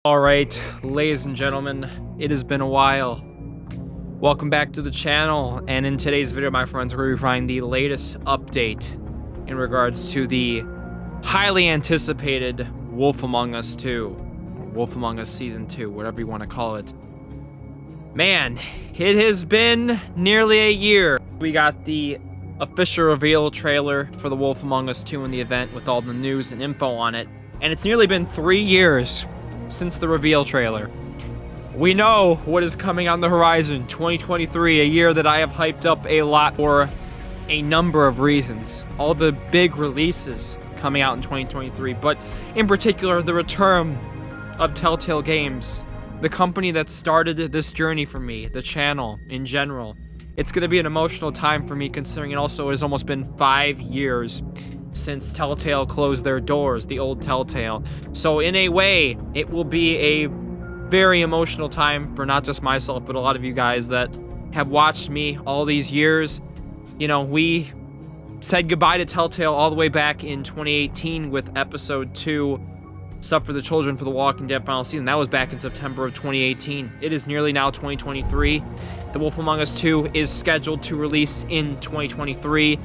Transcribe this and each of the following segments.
Alright, ladies and gentlemen, it has been a while. Welcome back to the channel, and in today's video, my friends, we're going to be providing the latest update in regards to the highly anticipated Wolf Among Us 2, or Wolf Among Us Season 2, whatever you want to call it. Man, it has been nearly a year. We got the official reveal trailer for the Wolf Among Us 2 in the event with all the news and info on it, and it's nearly been 3 years since the reveal trailer. We know what is coming on the horizon, 2023, a year that I have hyped up a lot for a number of reasons. All the big releases coming out in 2023, but in particular, the return of Telltale Games, the company that started this journey for me, the channel in general. It's going to be an emotional time for me, considering it also has almost been 5 years since Telltale closed their doors, the old Telltale. So in a way, it will be a very emotional time for not just myself, but a lot of you guys that have watched me all these years. You know, we said goodbye to Telltale all the way back in 2018 with episode 2, Sup for the Children for the Walking Dead final season. That was back in September of 2018. It is nearly now 2023. The Wolf Among Us 2 is scheduled to release in 2023.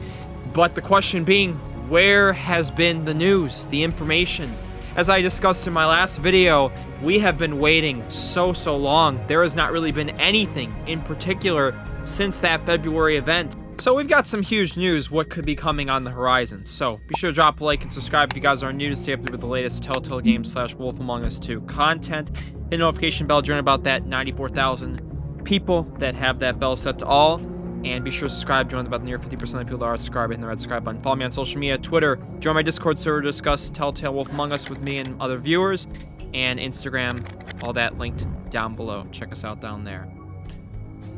But the question being, where has been the news, the information? As I discussed in my last video, we have been waiting so long. There has not really been anything in particular since that February event. So we've got some huge news, what could be coming on the horizon. So be sure to drop a like and subscribe if you guys are new to stay up to date with the latest Telltale Games / Wolf Among Us 2 content. Hit the notification bell, join about that 94,000 people that have that bell set to all. And be sure to subscribe, join about the near 50% of the people that are subscribed, hitting the red subscribe button. Follow me on social media, Twitter, join my Discord server to discuss Telltale Wolf Among Us with me and other viewers, and Instagram, all that linked down below. Check us out down there.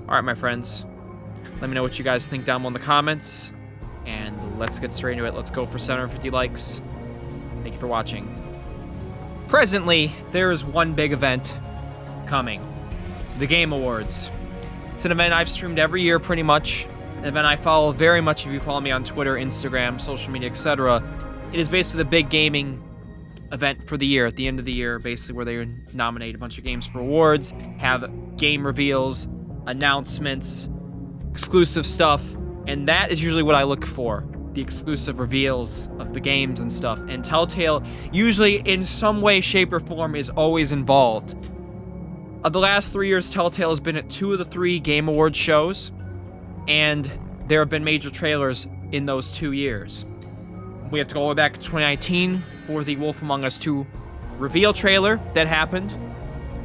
Alright, my friends, let me know what you guys think down below in the comments, and let's get straight into it. Let's go for 750 likes. Thank you for watching. Presently, there is one big event coming. The Game Awards. It's an event I've streamed every year, pretty much. An event I follow very much if you follow me on Twitter, Instagram, social media, etc. It is basically the big gaming event for the year, at the end of the year, basically where they nominate a bunch of games for awards, have game reveals, announcements, exclusive stuff, and that is usually what I look for, the exclusive reveals of the games and stuff. And Telltale, usually in some way, shape, or form, is always involved. Of the last 3 years, Telltale has been at 2 of the 3 Game Awards shows, and there have been major trailers in those 2 years. We have to go all the way back to 2019 for the Wolf Among Us 2 reveal trailer that happened.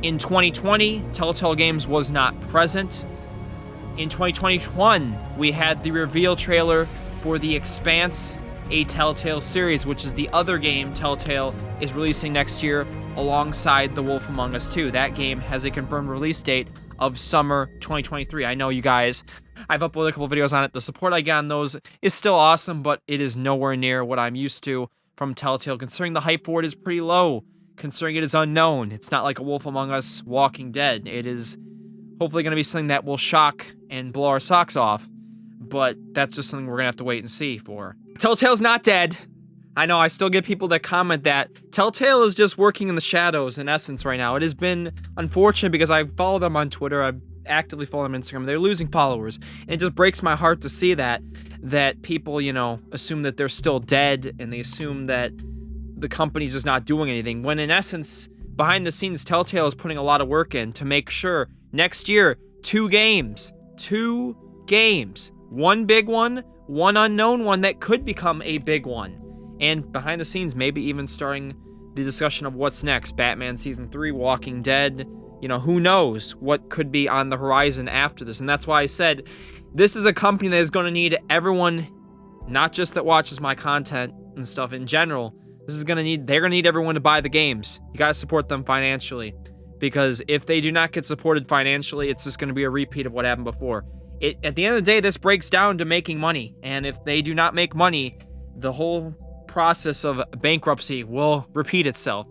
In 2020, Telltale Games was not present. In 2021, we had the reveal trailer for the Expanse, a Telltale Series, which is the other game Telltale is releasing next year alongside the Wolf Among Us 2. That game has a confirmed release date of summer 2023. I know you guys, I've uploaded a couple videos on it. The support I get on those is still awesome, but it is nowhere near what I'm used to from Telltale, considering the hype for it is pretty low, considering it is unknown. It's not like a Wolf Among Us Walking Dead. It is hopefully going to be something that will shock and blow our socks off, but that's just something we're going to have to wait and see for. Telltale's not dead. I know I still get people that comment that Telltale is just working in the shadows in essence right now. It has been unfortunate because I follow them on Twitter, I actively follow them on Instagram, they're losing followers. And it just breaks my heart to see that people, you know, assume that they're still dead and they assume that the company's just not doing anything. When in essence, behind the scenes, Telltale is putting a lot of work in to make sure next year, 2 games. 2 games. One big one, one unknown one that could become a big one. And behind the scenes, maybe even starting the discussion of what's next. Batman Season 3, Walking Dead. You know, who knows what could be on the horizon after this. And that's why I said, this is a company that is going to need everyone, not just that watches my content and stuff in general, They're gonna need everyone to buy the games. You gotta support them financially, because if they do not get supported financially, it's just gonna be a repeat of what happened before. At the end of the day, this breaks down to making money, and if they do not make money, the whole process of bankruptcy will repeat itself.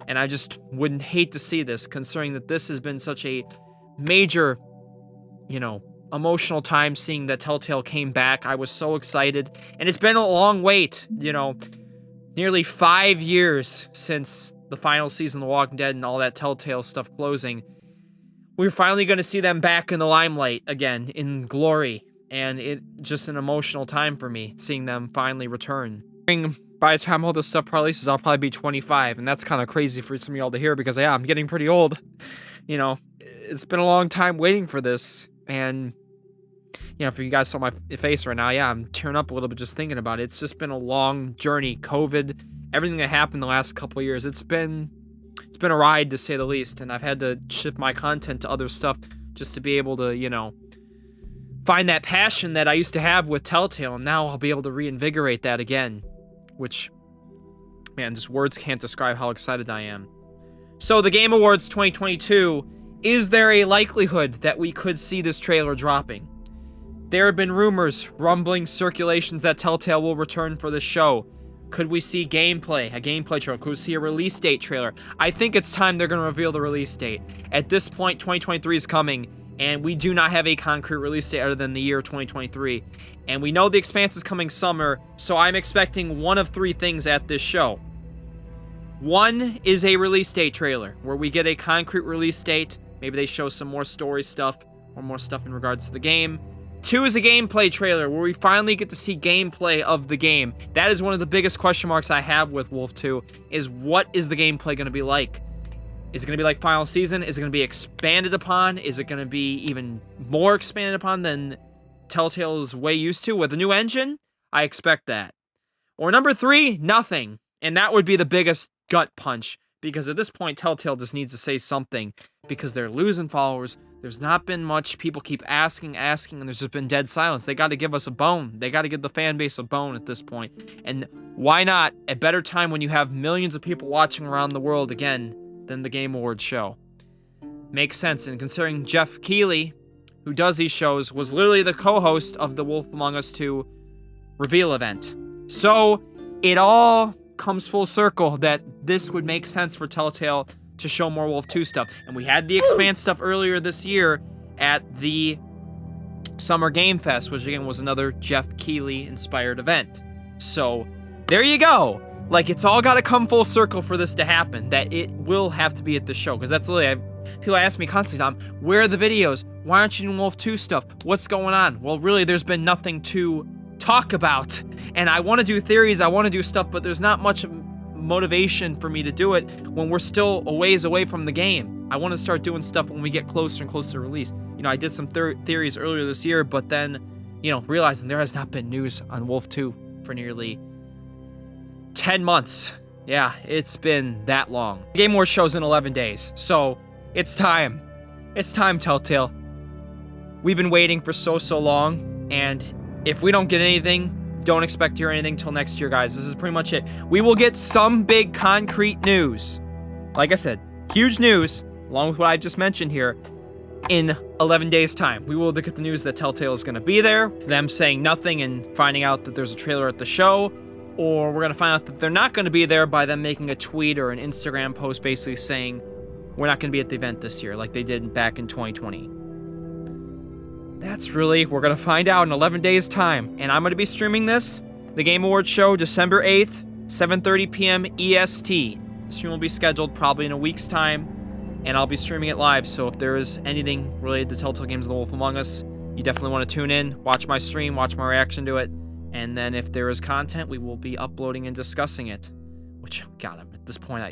And I just wouldn't hate to see this, considering that this has been such a major, emotional time seeing that Telltale came back. I was so excited, and it's been a long wait, nearly 5 years since the final season of The Walking Dead and all that Telltale stuff closing. We're finally going to see them back in the limelight again, in glory, and it's just an emotional time for me, seeing them finally return. By the time all this stuff releases, I'll probably be 25, and that's kind of crazy for some of y'all to hear, because yeah, I'm getting pretty old. It's been a long time waiting for this, and if you guys saw my face right now, yeah, I'm tearing up a little bit just thinking about it. It's just been a long journey. COVID, everything that happened the last couple of years, it's been a ride, to say the least, and I've had to shift my content to other stuff just to be able to, find that passion that I used to have with Telltale, and now I'll be able to reinvigorate that again, which, man, just words can't describe how excited I am. So, the Game Awards 2022, is there a likelihood that we could see this trailer dropping? There have been rumors, rumblings, circulations that Telltale will return for the show. Could we see gameplay, a gameplay trailer? Could we see a release date trailer? I think it's time they're going to reveal the release date. At this point, 2023 is coming, and we do not have a concrete release date other than the year 2023. And we know the Expanse is coming summer, so I'm expecting one of three things at this show. One is a release date trailer, where we get a concrete release date. Maybe they show some more story stuff, or more stuff in regards to the game. Two is a gameplay trailer, where we finally get to see gameplay of the game. That is one of the biggest question marks I have with Wolf 2, is what is the gameplay going to be like? Is it going to be like Final Season? Is it going to be expanded upon? Is it going to be even more expanded upon than Telltale is way used to with a new engine? I expect that. Or number three, nothing. And that would be the biggest gut punch, because at this point, Telltale just needs to say something, because they're losing followers. There's not been much. People keep asking, and there's just been dead silence. They got to give us a bone. They got to give the fan base a bone at this point. And why not a better time when you have millions of people watching around the world again than the Game Awards show? Makes sense. And considering Jeff Keighley, who does these shows, was literally the co-host of the Wolf Among Us 2 reveal event. So it all comes full circle that this would make sense for Telltale to show more Wolf 2 stuff. And we had the Expanse stuff earlier this year at the Summer Game Fest, which again was another Jeff Keighley inspired event. So there you go. Like, it's all got to come full circle for this to happen, that it will have to be at the show. Because that's literally, people ask me constantly, Tom, where are the videos? Why aren't you doing Wolf 2 stuff? What's going on? Well, really, there's been nothing to talk about. And I want to do theories, I want to do stuff, but there's not much motivation for me to do it when we're still a ways away from the game. I want to start doing stuff when we get closer and closer to release. I did some theories earlier this year, but then, realizing there has not been news on Wolf 2 for nearly 10 months. Yeah, it's been that long. The Game Awards show's in 11 days, so it's time. It's time, Telltale. We've been waiting for so long, and if we don't get anything, don't expect to hear anything till next year, guys. This is pretty much it. We will get some big concrete news. Like I said, huge news, along with what I just mentioned here, in 11 days' time. We will get the news that Telltale is going to be there, them saying nothing and finding out that there's a trailer at the show, or we're going to find out that they're not going to be there by them making a tweet or an Instagram post basically saying, we're not going to be at the event this year, like they did back in 2020. We're going to find out in 11 days' time. And I'm going to be streaming this, the Game Awards show, December 8th, 7:30 p.m. EST. The stream will be scheduled probably in a week's time, and I'll be streaming it live. So if there is anything related to Telltale Games and The Wolf Among Us, you definitely want to tune in, watch my stream, watch my reaction to it. And then if there is content, we will be uploading and discussing it. Which, God, at this point,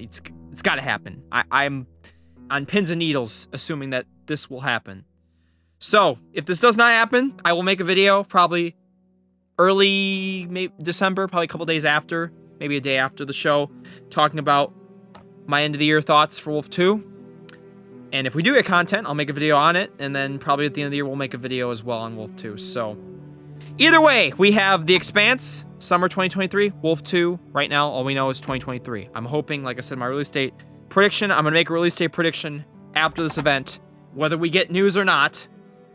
it's got to happen. I'm on pins and needles assuming that this will happen. So, if this does not happen, I will make a video probably early December, probably a couple days after, maybe a day after the show, talking about my end of the year thoughts for Wolf 2. And if we do get content, I'll make a video on it, and then probably at the end of the year, we'll make a video as well on Wolf 2. So, Either way, we have The Expanse, summer 2023, Wolf 2. Right now, all we know is 2023. I'm hoping, like I said, my release date prediction, I'm going to make a release date prediction after this event. Whether we get news or not,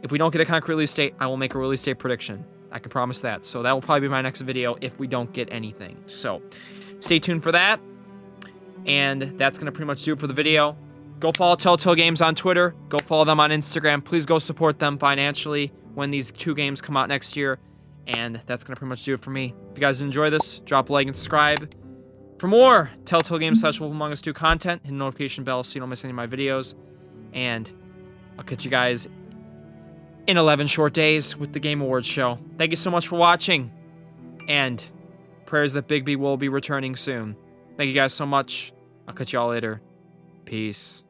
if we don't get a concrete release date, I will make a release date prediction. I can promise that. So that will probably be my next video if we don't get anything. So stay tuned for that. And that's going to pretty much do it for the video. Go follow Telltale Games on Twitter. Go follow them on Instagram. Please go support them financially when these 2 games come out next year. And that's going to pretty much do it for me. If you guys enjoy this, drop a like and subscribe. For more Telltale Games / Wolf Among Us 2 content, hit the notification bell so you don't miss any of my videos. And I'll catch you guys in 11 short days with the Game Awards show. Thank you so much for watching. And prayers that Bigby will be returning soon. Thank you guys so much. I'll catch y'all later. Peace.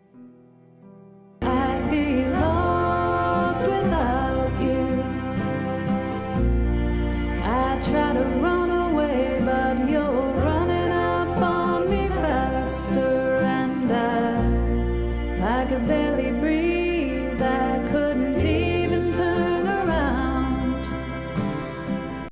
I'd be lost without you. I try to run away, but you're running up on me faster, and I could barely breathe.